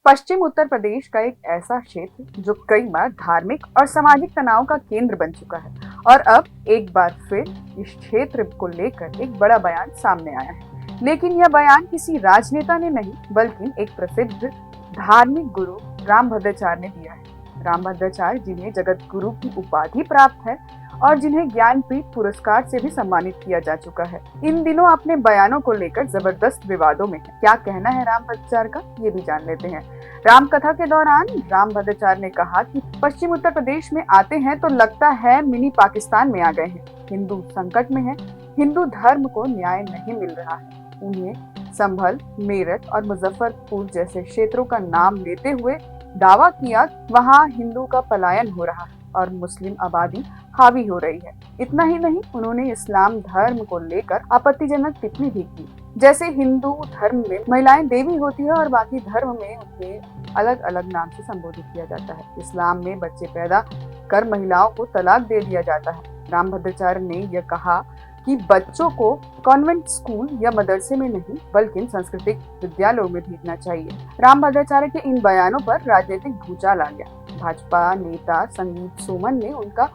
पश्चिम उत्तर प्रदेश का एक ऐसा क्षेत्र जो कई बार धार्मिक और सामाजिक तनाव का केंद्र बन चुका है और अब एक बार फिर इस क्षेत्र को लेकर एक बड़ा बयान सामने आया है। लेकिन यह बयान किसी राजनेता ने नहीं बल्कि एक प्रसिद्ध धार्मिक गुरु रामभद्राचार्य ने दिया है। रामभद्राचार्य जिन्हें जगत गुरु की उपाधि प्राप्त है और जिन्हें ज्ञानपीठ पुरस्कार से भी सम्मानित किया जा चुका है, इन दिनों अपने बयानों को लेकर जबरदस्त विवादों में है। क्या कहना है रामभद्राचार्य का, ये भी जान लेते हैं। राम कथा के दौरान रामभद्राचार्य ने कहा कि पश्चिम उत्तर प्रदेश में आते हैं तो लगता है मिनी पाकिस्तान में आ गए हैं। हिंदू संकट में है, हिंदू धर्म को न्याय नहीं मिल रहा है। उन्हें संभल, मेरठ और मुजफ्फरपुर जैसे क्षेत्रों का नाम लेते हुए दावा किया वहां हिंदू का पलायन हो रहा है और मुस्लिम आबादी हावी हो रही है। इतना ही नहीं, उन्होंने इस्लाम धर्म को लेकर आपत्तिजनक टिप्पणी भी की, जैसे हिंदू धर्म में महिलाएं देवी होती है और बाकी धर्म में उन्हें अलग अलग नाम से संबोधित किया जाता है। इस्लाम में बच्चे पैदा कर महिलाओं को तलाक दे दिया जाता है। रामभद्राचार्य ने यह कहा कि बच्चों को कॉन्वेंट स्कूल या मदरसे में नहीं बल्कि सांस्कृतिक विद्यालयों में भेजना चाहिए। रामभद्राचार्य के इन बयानों पर राजनीतिक भूचाल आ गया। भाजपा नेता संगीत सोमन ने उनका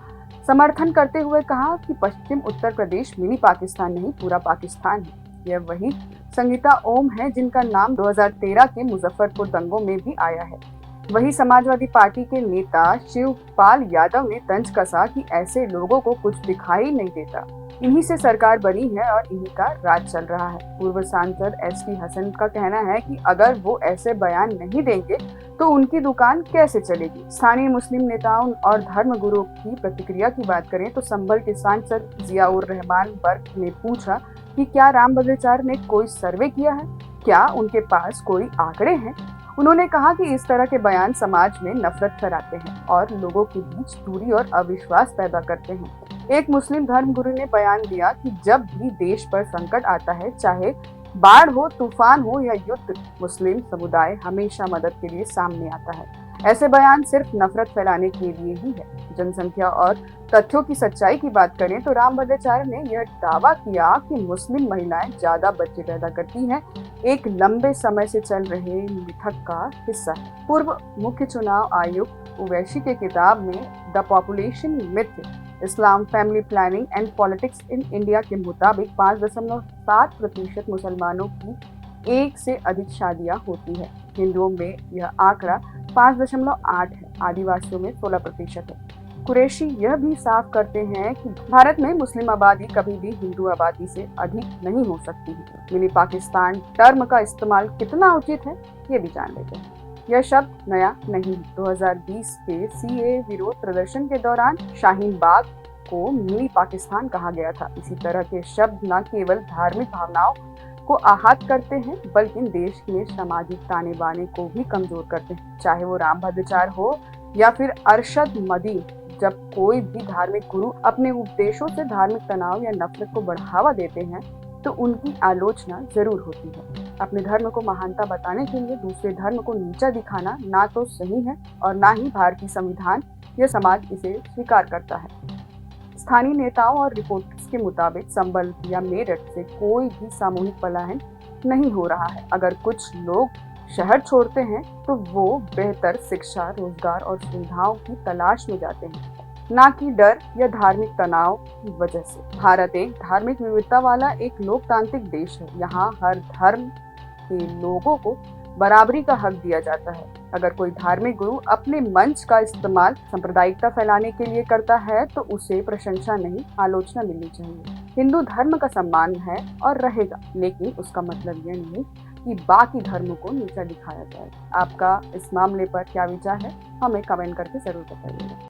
समर्थन करते हुए कहा कि पश्चिम उत्तर प्रदेश मिनी पाकिस्तान नहीं, पूरा पाकिस्तान है। यह वही संगीता ओम है जिनका नाम 2013 के मुजफ्फरपुर दंगों में भी आया है। वही समाजवादी पार्टी के नेता शिवपाल यादव ने तंज कसा कि ऐसे लोगों को कुछ दिखाई नहीं देता, इन्हीं से सरकार बनी है और इन्हीं का राज चल रहा है। पूर्व सांसद एसटी हसन का कहना है कि अगर वो ऐसे बयान नहीं देंगे तो उनकी दुकान कैसे चलेगी। स्थानीय मुस्लिम नेताओं और धर्मगुरुओं की प्रतिक्रिया की बात करें तो संभल के सांसद जियाउर रहमान बर्क ने पूछा कि क्या रामभद्राचार्य ने कोई सर्वे किया है, क्या उनके पास कोई आंकड़े हैं। उन्होंने कहा कि इस तरह के बयान समाज में नफरत फैलाते हैं और लोगों के बीच दूरी और अविश्वास पैदा करते हैं। एक मुस्लिम धर्मगुरु ने बयान दिया कि जब भी देश पर संकट आता है, चाहे बाढ़ हो, तूफान हो या युद्ध, मुस्लिम समुदाय हमेशा मदद के लिए सामने आता है। ऐसे बयान सिर्फ नफरत फैलाने के लिए ही है। जनसंख्या और तथ्यों की सच्चाई की बात करें तो रामभद्राचार्य ने यह दावा किया कि मुस्लिम महिलाएं ज्यादा बच्चे पैदा करती हैं, एक लंबे समय से चल रहे मिथक का हिस्सा है। पूर्व मुख्य चुनाव आयुक्त उवैसी के किताब में the population myth, Islam, family planning and politics in India के मुताबिक 5.7% मुसलमानों की एक से अधिक शादियां होती है। हिंदुओं में यह आंकड़ा 5.8 है, आदिवासियों में 16% है। कुरैशी यह भी साफ करते हैं कि भारत में मुस्लिम आबादी कभी भी हिंदू आबादी से अधिक नहीं हो सकती है। मिनी पाकिस्तान टर्म का इस्तेमाल कितना उचित है, ये भी जान लेते हैं। यह शब्द नया नहीं। 2020 के सीए विरोध प्रदर्शन के दौरान शाहीन बाग को मिनी पाकिस्तान कहा गया था। इसी तरह के शब्द न केवल धार्मिक भावनाओं को आहत करते हैं बल्कि देश में सामाजिक ताने बाने को भी कमजोर करते हैं। चाहे वो रामभद्राचार्य हो या फिर अरशद मदी, जब कोई भी धार्मिक गुरु अपने उपदेशों से धार्मिक तनाव या नफरत को बढ़ावा देते हैं तो उनकी आलोचना जरूर होती है। अपने धर्म को महानता बताने के लिए दूसरे धर्म को नीचा दिखाना ना तो सही है और ना ही भारतीय संविधान या समाज इसे स्वीकार करता है। स्थानीय नेताओं और रिपोर्ट्स के मुताबिक संभल या मेरठ से कोई भी सामूहिक पलायन नहीं हो रहा है। अगर कुछ लोग शहर छोड़ते हैं तो वो बेहतर शिक्षा, रोजगार और सुविधाओं की तलाश में जाते हैं, ना कि डर या धार्मिक तनाव की वजह से। भारत एक धार्मिक विविधता वाला एक लोकतांत्रिक देश है। यहाँ हर धर्म के लोगों को बराबरी का हक दिया जाता है। अगर कोई धार्मिक गुरु अपने मंच का इस्तेमाल सांप्रदायिकता फैलाने के लिए करता है तो उसे प्रशंसा नहीं, आलोचना मिलनी चाहिए। हिंदू धर्म का सम्मान है और रहेगा, लेकिन उसका मतलब यह नहीं कि बाकी धर्मों को नीचा दिखाया जाए। आपका इस मामले पर क्या विचार है, हमें कमेंट करके जरूर बताइएगा।